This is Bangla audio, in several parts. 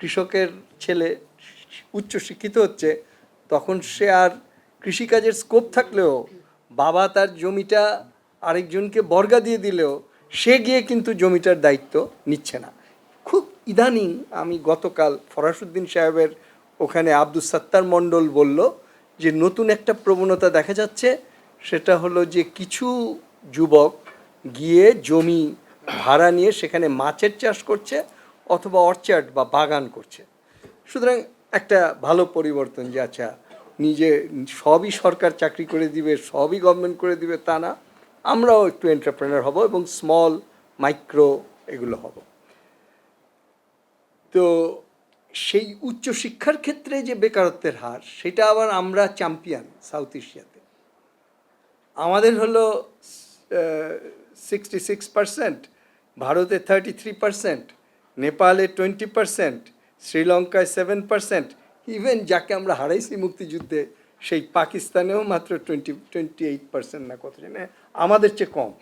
কৃষকের ছেলে উচ্চশিক্ষিত হচ্ছে, তখন সে আর কৃষিকাজের স্কোপ থাকলেও বাবা তার জমিটা আরেকজনকে বর্গা দিয়ে দিলেও সে গিয়ে কিন্তু জমিটার দায়িত্ব নিচ্ছে না। খুব ইদানিং আমি গতকাল ফরাসউদ্দিন সাহেবের ওখানে আব্দুস সাত্তার মণ্ডল বলল যে নতুন একটা প্রবণতা দেখা যাচ্ছে, সেটা হলো যে কিছু যুবক গিয়ে জমি ভাড়া নিয়ে সেখানে মাছের চাষ করছে অথবা অর্চার্ড বা বাগান করছে। সুতরাং একটা ভালো পরিবর্তন, যে আচ্ছা নিজে সবই সরকার চাকরি করে দিবে, সবই গভর্নমেন্ট করে দিবে তা না, আমরাও একটু এন্টারপ্রেনার হব এবং স্মল মাইক্রো এগুলো হব। তো সেই উচ্চশিক্ষার ক্ষেত্রে যে বেকারত্বের হার, সেটা আবার আমরা চ্যাম্পিয়ন সাউথ এশিয়াতে। আমাদের হলো 66%, ভারতে 33%, নেপালে 20%, শ্রীলঙ্কায় 7%, ইভেন যাকে আমরা হারাইছি মুক্তিযুদ্ধে সেই পাকিস্তানেও মাত্র 28% না কত জানে আমাদের চেয়ে কম।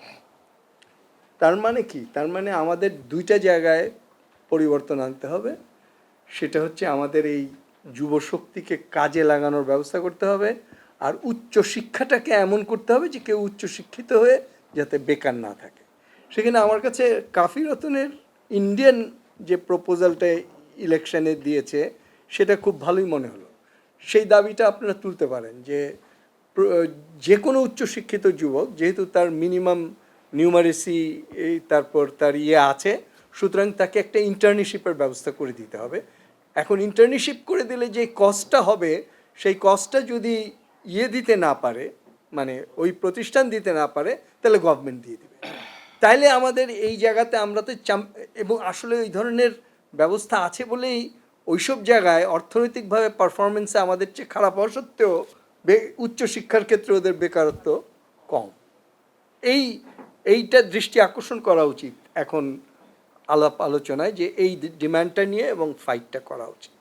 তার মানে কি? তার মানে আমাদের দুইটা জায়গায় পরিবর্তন আনতে হবে। সেটা হচ্ছে আমাদের এই যুবশক্তিকে কাজে লাগানোর ব্যবস্থা করতে হবে, আর উচ্চশিক্ষাটাকে এমন করতে হবে যে কেউ উচ্চশিক্ষিত হয়ে যাতে বেকার না থাকে। সেখানে আমার কাছে কাফি রতনের ইন্ডিয়ান যে প্রপোজালটা ইলেকশনে দিয়েছে সেটা খুব ভালোই মনে হলো। সেই দাবিটা আপনারা তুলতে পারেন যে যে কোনো উচ্চশিক্ষিত যুবক, যেহেতু তার মিনিমাম নিউমারেসি তারপর তার আছে, সুতরাং তাকে একটা ইন্টার্নশিপের ব্যবস্থা করে দিতে হবে। এখন ইন্টার্নশিপ করে দিলে যে কস্টটা হবে, সেই কস্টটা যদি দিতে না পারে, মানে ওই প্রতিষ্ঠান দিতে না পারে, তাহলে গভর্নমেন্ট দিয়ে দেবে। তাইলে আমাদের এই জায়গাতে আমরা তো এবং আসলে ওই ধরনের ব্যবস্থা আছে বলেই ওইসব জায়গায় অর্থনৈতিকভাবে পারফরমেন্সে আমাদের চেয়ে খারাপ হওয়া সত্ত্বেও উচ্চশিক্ষার ক্ষেত্রে ওদের বেকারত্ব কম। এইটা দৃষ্টি আকর্ষণ করা উচিত এখন আলাপ আলোচনায়, যে এই ডিমান্ডটা নিয়ে এবং ফাইটটা করা উচিত।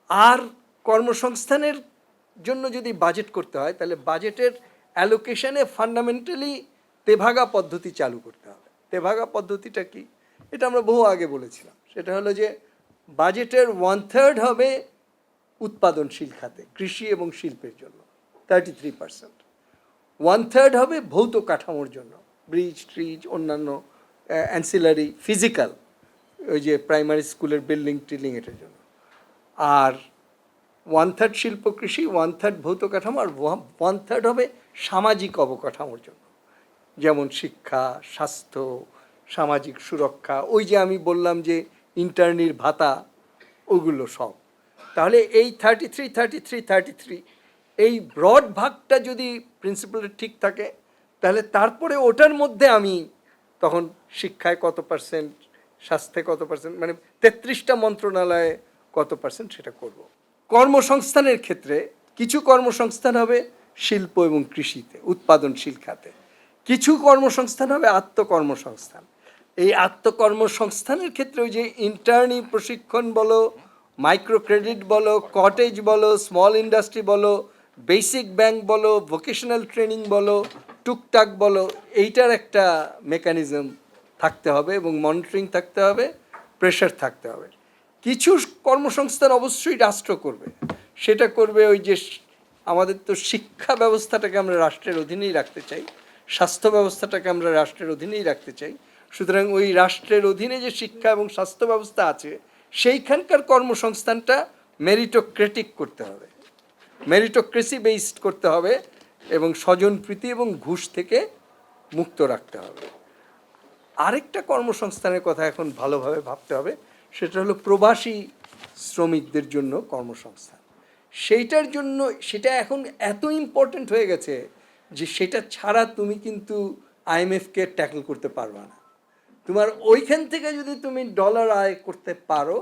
আর কর্মসংস্থানের জন্য যদি বাজেট করতে হয়, তাহলে বাজেটের অ্যালোকেশনে ফান্ডামেন্টালি তেভাগা পদ্ধতি চালু করতে হবে। তেভাগা পদ্ধতিটা কি? এটা আমরা বহু আগে বলেছিলাম। সেটা হলো যে বাজেটের 1/3 হবে উৎপাদনশীল খাতে, কৃষি এবং শিল্পের জন্য 33%, 1/3 হবে ভৌত কাঠামোর জন্য, ব্রিজ ট্রিজ অন্যান্য অ্যান্সিলারি ফিজিক্যাল, ওই যে প্রাইমারি স্কুলের বিল্ডিং টিল্ডিং এটার জন্য, আর 1/3 শিল্প কৃষি, 1/3 ভৌত কাঠামো, আর 1/3 হবে সামাজিক অবকাঠামোর জন্য, যেমন শিক্ষা, স্বাস্থ্য, সামাজিক সুরক্ষা, ওই যে আমি বললাম যে ইন্টার্নির ভাতা, ওগুলো সব। তাহলে এই 33 এই ব্রড ভাগটা যদি প্রিন্সিপাল ঠিক থাকে, তাহলে তারপরে ওটার মধ্যে আমি তখন শিক্ষায় কত পার্সেন্ট, স্বাস্থ্যে কত পার্সেন্ট, মানে 33টা মন্ত্রণালয়ে কত পার্সেন্ট সেটা করব। কর্মসংস্থানের ক্ষেত্রে কিছু কর্মসংস্থান হবে শিল্প এবং কৃষিতে, উৎপাদনশীল খাতে, কিছু কর্মসংস্থান হবে আত্মকর্মসংস্থান। এই আত্মকর্মসংস্থানের ক্ষেত্রে ওই যে ইন্টার্নি প্রশিক্ষণ বলো, মাইক্রো ক্রেডিট বলো, কটেজ বলো, স্মল ইন্ডাস্ট্রি বলো, বেসিক ব্যাংক বলো, ভোকেশনাল ট্রেনিং বলো, টুকটাক বলো, এইটার একটা মেকানিজম থাকতে হবে এবং মনিটরিং থাকতে হবে, প্রেশার থাকতে হবে। কিছু কর্মসংস্থান অবশ্যই রাষ্ট্র করবে। সেটা করবে ওই যে আমাদের তো শিক্ষা ব্যবস্থাটাকে আমরা রাষ্ট্রের অধীনেই রাখতে চাই, স্বাস্থ্য ব্যবস্থাটাকে আমরা রাষ্ট্রের অধীনেই রাখতে চাই। সুতরাং ওই রাষ্ট্রের অধীনে যে শিক্ষা এবং স্বাস্থ্য ব্যবস্থা আছে, সেইখানকার কর্মসংস্থানটা মেরিটোক্রেটিক করতে হবে, মেরিটোক্রেসি বেসড করতে হবে, এবং স্বজনপ্রীতি এবং ঘুষ থেকে মুক্ত রাখতে হবে। আরেকটা কর্মসংস্থানের কথা এখন ভালোভাবে ভাবতে হবে, সেটা হলো প্রবাসী শ্রমিকদের জন্য কর্মসংস্থান। সেইটার জন্য সেটা এখন এত ইম্পর্ট্যান্ট হয়ে গেছে যে সেটা ছাড়া তুমি কিন্তু আইএমএফকে ট্যাকল করতে পারবে না। তোমার ওইখান থেকে যদি তুমি ডলার আয় করতে পারো,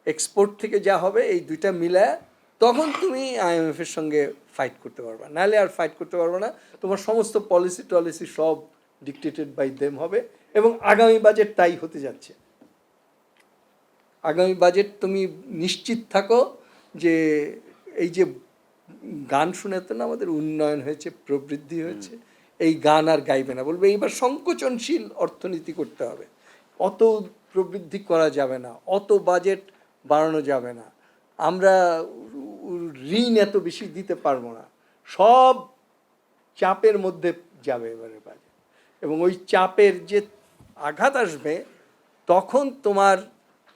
এক্সপোর্ট থেকে যা হবে এই দুইটা মিলায়, তখন তুমি আইএমএফের সঙ্গে ফাইট করতে পারবে, নাহলে আর ফাইট করতে পারবে না। তোমার সমস্ত পলিসি সব ডিক্টেটেড বাই দেম হবে, এবং আগামী বাজেট তাই হতে যাচ্ছে। আগামী বাজেট তুমি নিশ্চিত থাকো যে এই যে গান শুনেতো না আমাদের, উন্নয়ন হয়েছে, প্রবৃদ্ধি হয়েছে, এই গান আর গাইবে না, বলবে এইবার সংকোচনশীল অর্থনীতি করতে হবে, অত প্রবৃদ্ধি করা যাবে না, অত বাজেট বাড়ানো যাবে না, আমরা ঋণ এত বেশি দিতে পারবো না, সব চাপের মধ্যে যাবে এবারে বাজেট। এবং ওই চাপের যে আঘাত আসবে তখন তোমার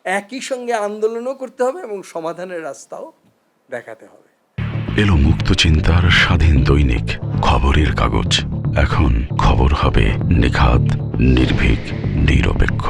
একই সঙ্গে আন্দোলনও করতে হবে এবং সমাধানের রাস্তাও দেখাতে হবে। এলো মুক্ত চিন্তার স্বাধীন দৈনিক খবরের কাগজ। এখন খবর হবে নিখাত, নির্ভীক, নিরপেক্ষ।